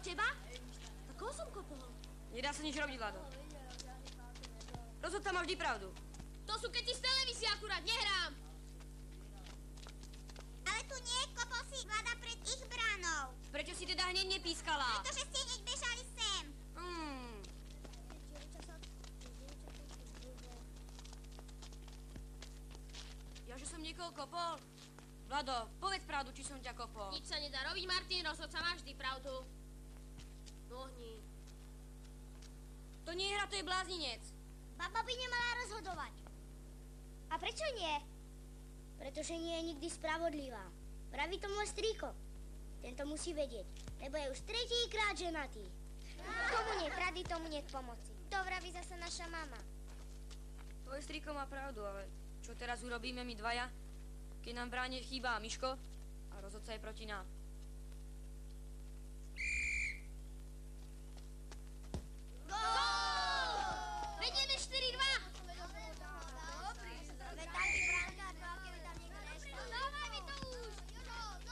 teba? A koho som kopol? Nedá sa nič robiť, Vlado. Rozhodca má vždy pravdu. To sú keď z televízie akurát, nehrám. Ale tu nie, kopol si Vlada pred ich bránou. Prečo si teda hneď nepískala? Pretože ste hneď bežali sem. Ja, že som niekoho kopol? Vlado, povedz pravdu, či som ťa kopol. Nič sa nedá robiť, Martin, rozhodca má vždy pravdu. Nohni. To nie je hra, to je blázninec. Baba by nemala rozhodovať. A prečo nie? Pretože nie je nikdy spravodlivá. Praví to môj strýko. Tento musí vedieť, lebo je už tretíkrát ženatý. Komu nie rady, tomu nie pomoci. To vraví zase naša mama. Tvoj strýko má pravdu, ale čo teraz urobíme my dvaja, keď nám v bráne chýba Miško a rozhodca je proti nám? Vedieme 4-2. Dávaj mi to už.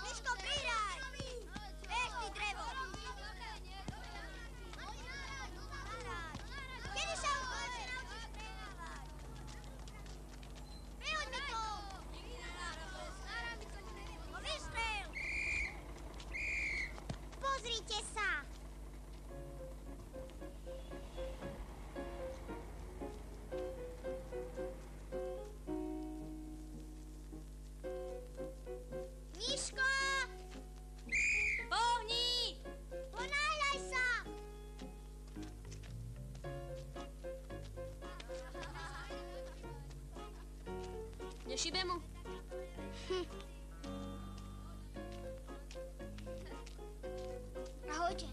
Miško, prihraj! Bež, ty drevo! Kedy sa už konečne naučíš prehrávať? Prihoď mi to! No vystrel! Pozrite sa! Miško! Pohni! Ponáhľaj sa! Nešibe mu. Ahojte.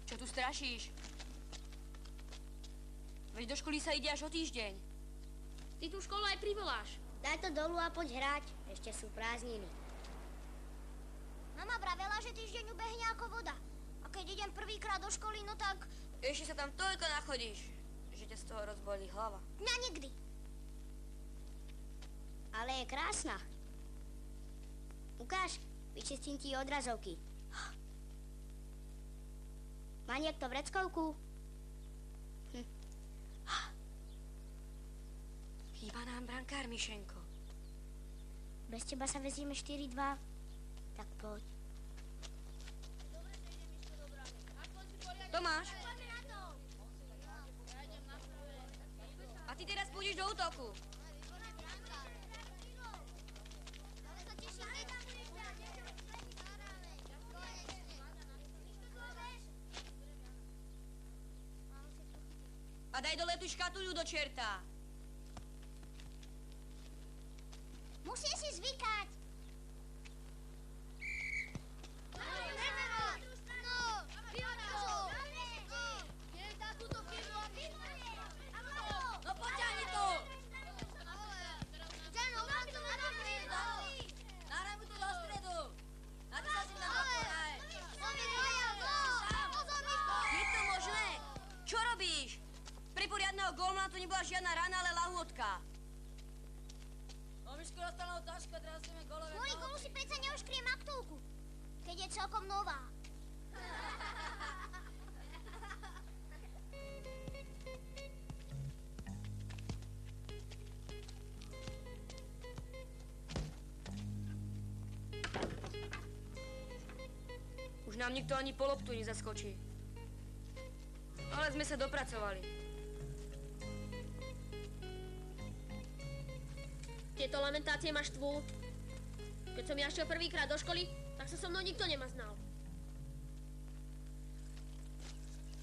Čo tu strašíš? Veď do školy sa ide až o týždeň. Ty tú školu aj privoláš. Daj to dolu a poď hrať. Ešte sú prázdniny. Mama vravela, že týždeň ubehne ako voda. A keď idem prvýkrát do školy, no tak... Ešte sa tam toľko nachodíš, že ťa z toho rozbolí hlava. Mňa nikdy. Ale je krásna. Ukáž, vyčistím ti odrazovky. Má niekto vreckovku? Chýba nám brankár, Mišenko. Bez teba sa vezieme 4-2. Tak poď. Tomáš? A ty teraz pôjdeš do útoku. A daj dole tú škatuľu do čerta. Musíš si zvykať. No poťahni to! Nahraj mu to do stredu. Na to sa si tam naporaj. Je to možné? Čo robíš? Pre poriadného gólmana to nebola žiadna rana, ale lahôdka. No, Miško, dostala taška, teraz ideme gólové. Kvôli gólu si predsa neoškriem aktovku, keď je celkom nová. Už nám nikto ani po loptu nezaskočí. Ale sme sa dopracovali. Tieto lamentácie ma štvú. Keď som ja šiel prvýkrát do školy, tak sa so mnou nikto nemaznal.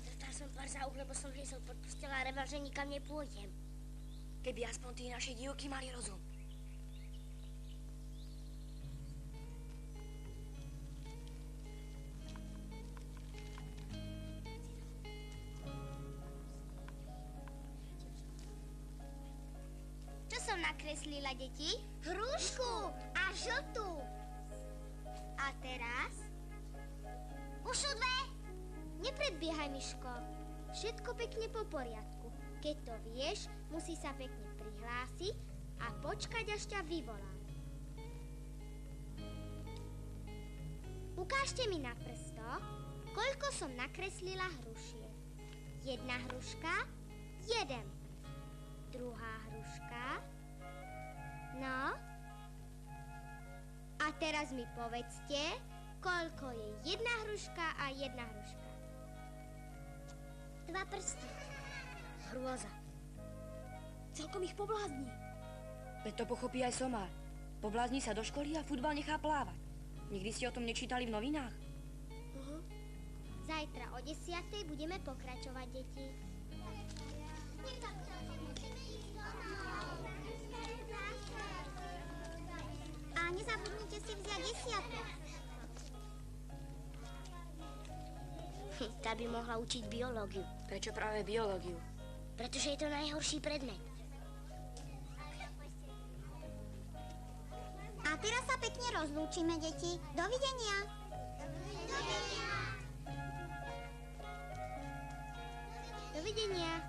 Dostal som pár za uch, lebo som hliezol pod postel a reval, že nikam nepôjdem. Keby aspoň tí naši divky mali rozum. Čo som nakreslila, deti? Hrušku a žltú. A teraz? Už sú dve. Nepredbiehaj, Miško. Všetko pekne po poriadku. Keď to vieš, musí sa pekne prihlásiť a počkať, až ťa vyvolám. Ukážte mi na prstoch, koľko som nakreslila hrušiek. Jedna hruška, jeden. Druhá hruška. No. A teraz mi povedzte, koľko je jedna hruška a jedna hruška. 2 prsty. Hrôza. Celkom ich poblázni. Veď to pochopí aj somár. Poblázni sa do školy a futbal nechá plávať. Nikdy ste o tom nečítali v novinách? Zajtra o 10:00 budeme pokračovať, deti. A nezabudnite si vziať 10. Tá by mohla učiť biológiu. Prečo práve biológiu? Pretože je to najhorší predmet. A teraz sa pekne rozlúčime, deti. Dovidenia. Dovidenia. Dovidenia.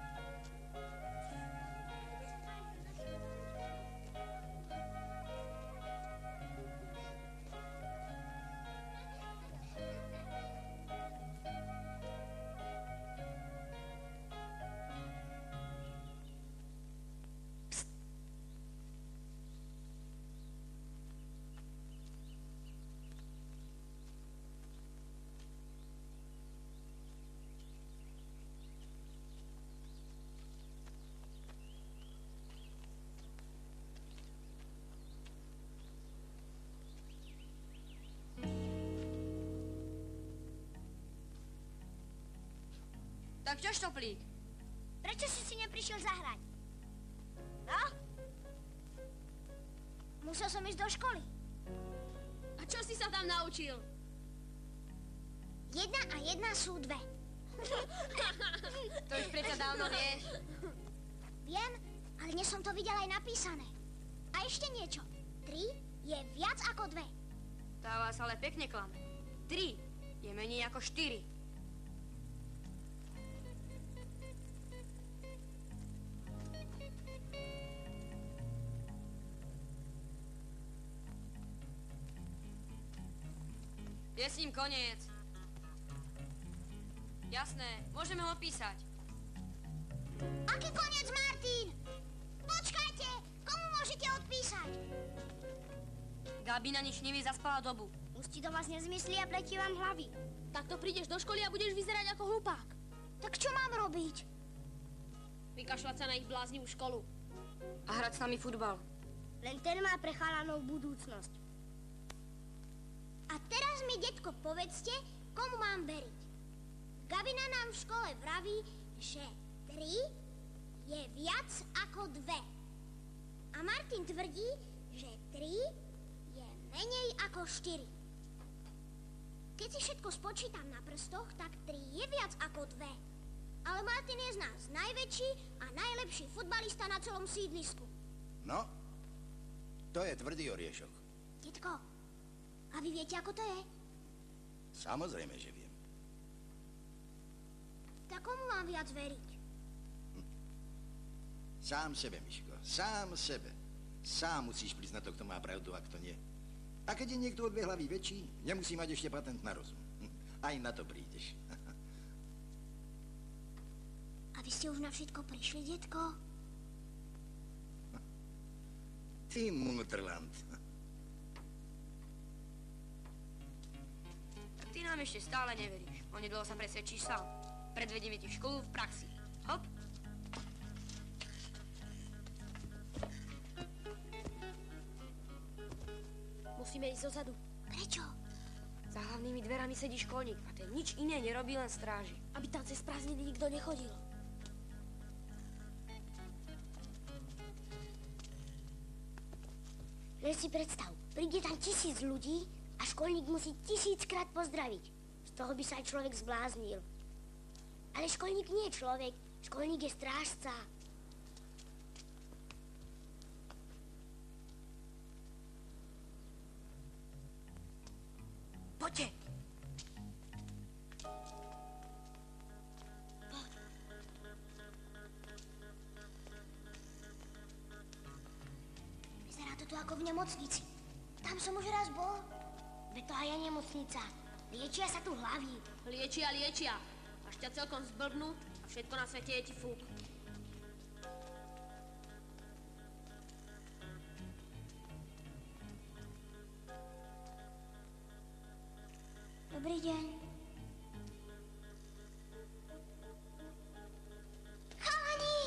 Tak čo, Štoplík? Prečo si neprišiel zahrať? No? Musel som ísť do školy. A čo si sa tam naučil? 1 a 1 sú 2. To už predsa dávno vieš. Viem, ale dnes som to videl aj napísané. A ešte niečo. 3 je viac ako 2. Tá vás ale pekne klame. 3 je menej ako 4. Je s ním koniec. Jasné, môžeme ho písať. Aký koniec, Martin? Počkajte, komu môžete odpísať? Gabi na nič nevie, zaspala dobu. Už ti do vás nezmyslí a pletí vám hlavy. Takto prídeš do školy a budeš vyzerať ako hlupák. Tak čo mám robiť? Vykašľať sa na ich bláznivú školu. A hrať s nami futbal. Len ten má pre chalanov budúcnosť. A teraz mi, detko, povedzte, komu mám veriť. Gabina nám v škole vraví, že 3 je viac ako 2. A Martin tvrdí, že 3 je menej ako 4. Keď si všetko spočítam na prstoch, tak 3 je viac ako 2. Ale Martin je z nás najväčší a najlepší futbalista na celom sídlisku. No, to je tvrdý oriešok. Detko, a vy viete, ako to je? Samozrejme, že viem. Tak komu mám viac veriť? Sám sebe, Miško, sám sebe. Sám musíš priznať to, kto má pravdu a kto nie. A keď je niekto o 2 hlavy väčší, nemusí mať ešte patent na rozum. Aj na to prídeš. A vy ste už na všetko prišli, detko? Ty mutrland. Tak ty nám ešte stále neveríš. Onedlho sa presvedčíš sám. Predvedieme ti školu v praxi. Hop. Musíme ísť dozadu. Prečo? Za hlavnými dverami sedí školník a ten nič iné nerobí, len stráži. Aby tam cez prázdniny nikto nechodil. Len si predstav, príde tam 1000 ľudí a školník musí 1000-krát pozdraviť. Z toho by sa aj človek zbláznil. Ale školník nie je človek, školník je strážca. Poďte! Vyzerá to tu ako v nemocnici. Tam som už raz bol. Veď to aj je nemocnica. Liečia sa tu hlavy. Liečia. Až ťa celkom zblbnú a všetko na svete je ti fúk. Dobrý deň. Chalani!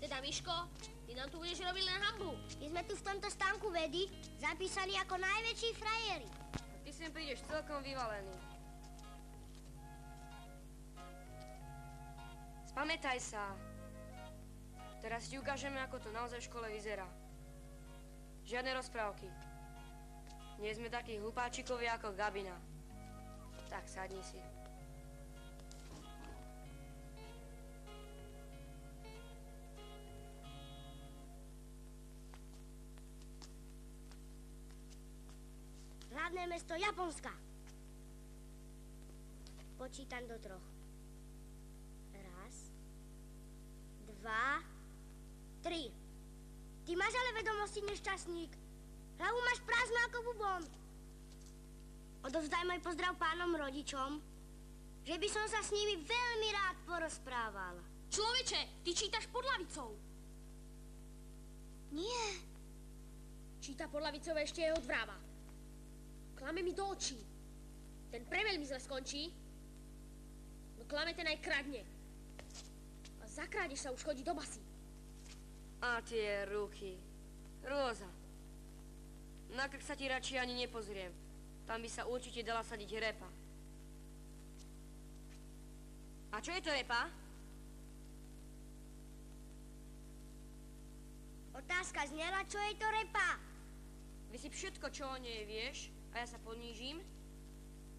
Teda, Miško, ty nám tu budeš robiť len hanbu. My sme tu v tomto stánku vedy zapísaní ako najväčší frajeri. A ty sem prídeš celkom vyvalený. Spamätaj sa. Teraz ti ukážeme, ako to naozaj v škole vyzerá. Žiadne rozprávky. Nie sme takí hlupáčikovia ako Gabina. Tak, sadni si. Hlavné mesto Japonska. Počítam do 3. 1, 2, 3. Ty máš ale vedomosti, nešťastník. Hlavu máš prázdnu ako bubon. Odovzdaj môj pozdrav pánom rodičom, že by som sa s nimi veľmi rád porozprával. Človeče, ty čítaš pod lavicou. Nie. Číta pod lavicou ešte je od vráva. Klame mi do očí. Ten preveľ mi zle skončí. No klame ten aj kradne. A za krádež sa už chodí do basy. A tie ruky. Rôza. Na krk sa ti radšej ani nepozriem. Tam by sa určite dala sadiť repa. A čo je to repa? Otázka znela, čo je to repa? Vy si všetko, čo o nej vieš, a ja sa ponížim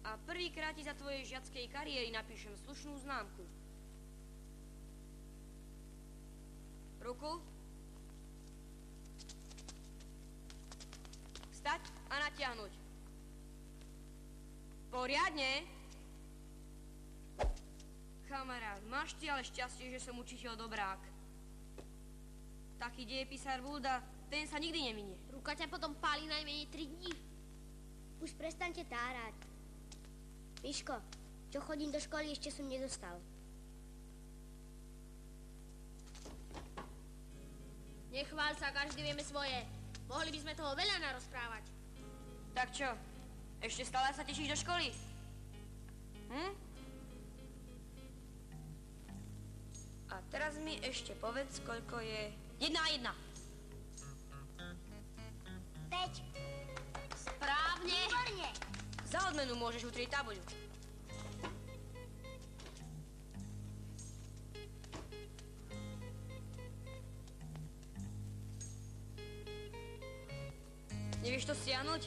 a prvýkrát ti za tvojej žiackej kariéry napíšem slušnú známku. Ruku. Vstať a natiahnuť. Poriadne. Kamarát, máš ty ale šťastie, že som učiteľ dobrák. Taký dejepisár Vulda, ten sa nikdy neminie. Ruka ťa potom páli najmenej 3 dní. Už prestaňte tárať. Miško, čo chodím do školy, ešte som nedostal. Nechvál sa, každý vieme svoje. Mohli by sme toho veľa narozprávať. Tak čo? Ešte stále sa tešíš do školy? A teraz mi ešte povedz, koľko je 1 a 1. 5. Správne. Výborne. Za odmenu môžeš utrieť tabuľu. Nevieš to stiahnuť?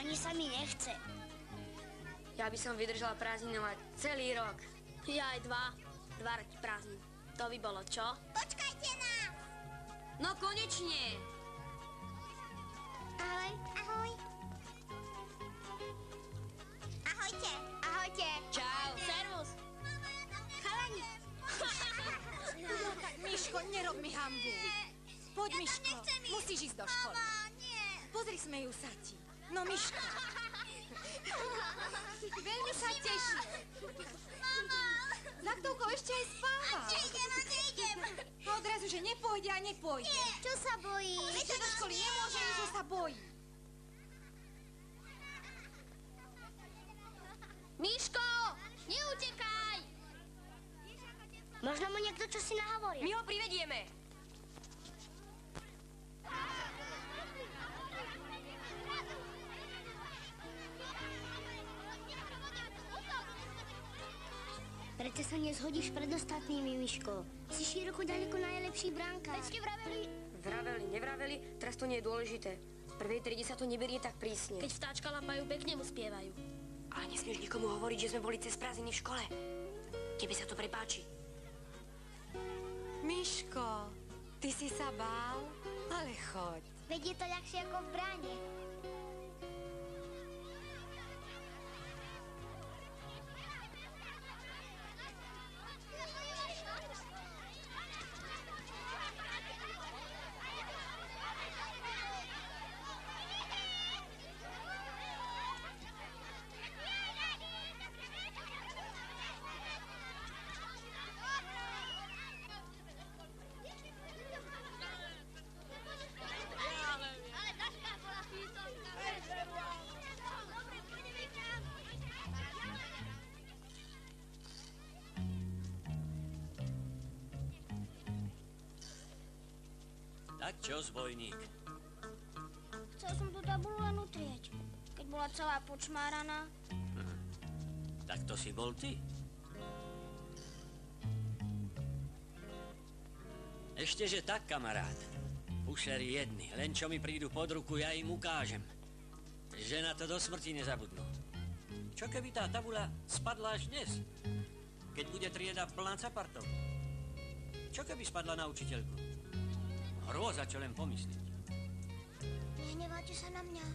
Ani sa mi nechce. Ja by som vydržala prázdninovať celý rok. Ja aj 2 roky prázdnin. To by bolo čo? Počkajte nás! No konečne! Ahoj. Ahoj. Ahojte. Ahojte. Čau! Servus! Chalani. Miško, nerob mi hambu. Poď, Miško, musíš ísť do školy. Nie. Pozri, smejú sa ti. No, Miško. Veľmi sa teším. Mama. Za chvíľkou ešte aj spáva. Nejdem. A odrazu, že nepôjde a nepôjde. Čo sa bojí? Ešte do školy nemôže ísť, že sa bojí. Miško! Neutekaj! Možno mu niekto čosi nahovorí. My ho privedieme. Prečo sa nezhodíš pred ostatnými, Miško? Si široko ďaleko najlepší bránka. Veď ste vraveli. Vraveli, nevraveli, teraz to nie je dôležité. V prvej triede sa to neberie tak prísne. Keď vtáčka lapajú, pekne mu spievajú. Ale nesmieš nikomu hovoriť, že sme boli cez prázdniny v škole. Tebe sa to prepáči. Miško, ty si sa bál? Ale choď. Veď je to ľahšie ako v bráne. Tak čo, zbojník? Chcel som tú tabulu len utrieť, keď bola celá počmáraná. Tak to si bol ty? Ešteže tak, kamarát. Pušeri jedni, len čo mi prídu pod ruku, ja im ukážem. Že na to do smrti nezabudnú. Čo keby tá tabula spadla až dnes? Keď bude trieda plná capartov? Čo keby spadla na učiteľku? Hrôza, čo len pomyslieť. Nehneváte sa na mňa.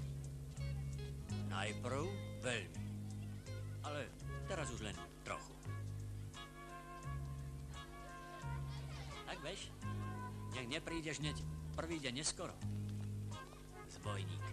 Najprv veľmi. Ale teraz už len trochu. Tak bež. Nech neprídeš hneď prvý deň neskoro. Zbojník.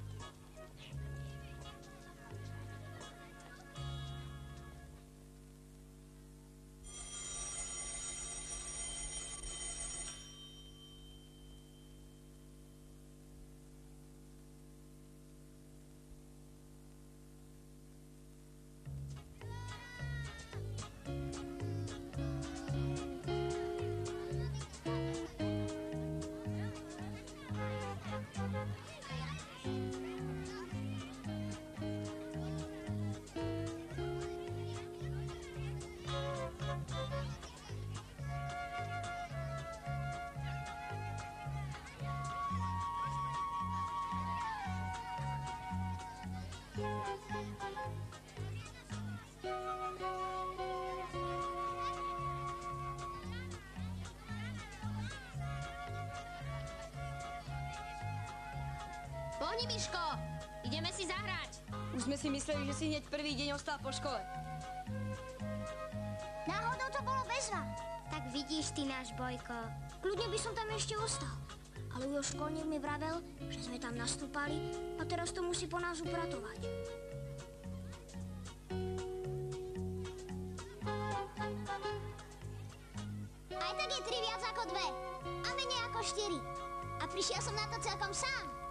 Pohni, Miško! Ideme si zahrať. Už sme si mysleli, že si hneď prvý deň ostal po škole. Náhodou to bolo bezva. Tak vidíš ty, náš Bojko. Kľudne by som tam ešte ostal. Ale už školník mi vravel, že sme tam nastúpali a teraz to musí po nás upratovať. Aj tak je 3 viac ako 2. A menej ako 4. A prišiel som na to celkom sám.